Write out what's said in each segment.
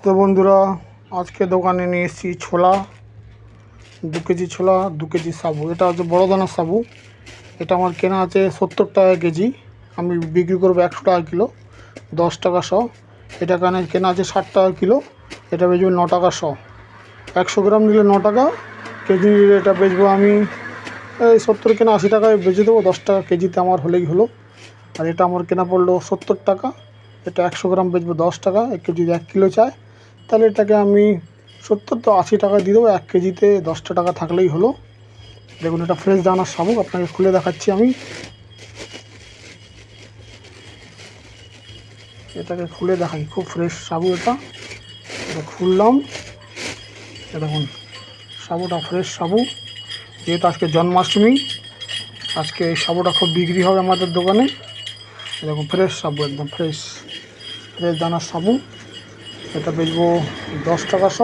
তো বন্ধুরা, আজকে দোকানে নিয়ে এসেছি ছোলা, 2 কেজি ছোলা, 2 কেজি সাবু। এটা হচ্ছে বড় দানার সাবু। এটা আমার কেনা আছে 70 টাকা কেজি, আমি বিক্রি করবো 100 টাকা কিলো, 10 টাকা শ। এটা কেনা আছে 60 টাকা কিলো, এটা বেচবো 9 টাকা শ। 100 গ্রাম নিলে 9 টাকা, কেজি নিলে এটা বেচবো আমি এই 70 কেনা 80 টাকায় বেচে দেবো, 10 টাকা কেজিতে আমার হলেই হলো। আর এটা আমার কেনা পড়লো 70 টাকা, এটা 100 গ্রাম বেচবো 10 টাকা। 1 কেজি 1 কিলো চায়, তাহলে এটাকে আমি 70 তো 80 টাকা দিয়ে দেবো, 1 কেজিতে 10 টাকা থাকলেই হলো। দেখুন, এটা ফ্রেশ দানার সাবু, আপনাকে খুলে দেখাচ্ছি আমি। এটাকে খুলে দেখাই, খুব ফ্রেশ সাবু এটা খুললাম। দেখুন, সাবুটা ফ্রেশ সাবু। যেহেতু আজকে জন্মাষ্টমী, আজকে এই সাবুটা খুব বিক্রি হবে আমাদের দোকানে। দেখুন, ফ্রেশ সাবু, একদম ফ্রেশ দানার সাবু। এটা বেচবো 10 টাকা শ।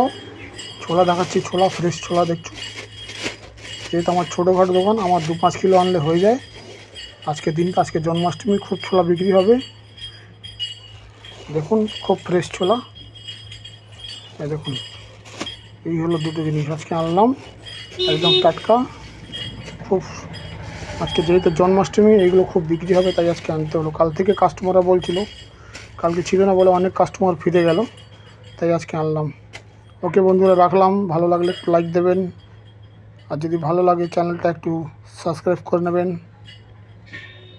ছোলা দেখাচ্ছি, ছোলা ফ্রেশ ছোলা দেখছো। যেহেতু আমার ছোটোখাটো দোকান, আমার 2-5 কিলো আনলে হয়ে যায়। আজকে জন্মাষ্টমী, খুব ছোলা বিক্রি হবে। দেখুন, খুব ফ্রেশ ছোলা। এই দেখুন, এই হলো দুটো জিনিস আজকে আনলাম, একদম টাটকা। খুব আজকে যেহেতু জন্মাষ্টমী, এইগুলো খুব বিক্রি হবে, তাই আজকে আনতে হলো। কাল থেকে কাস্টমাররা বলছিল, কালকে ছিল না বলে অনেক কাস্টমার ফিরে গেল, তাই আজকে আনলাম। ওকে বন্ধুরা, রাখলাম। ভালো লাগলে একটু লাইক দেবেন, আর যদি ভালো লাগে চ্যানেলটা একটু সাবস্ক্রাইব করে নেবেন।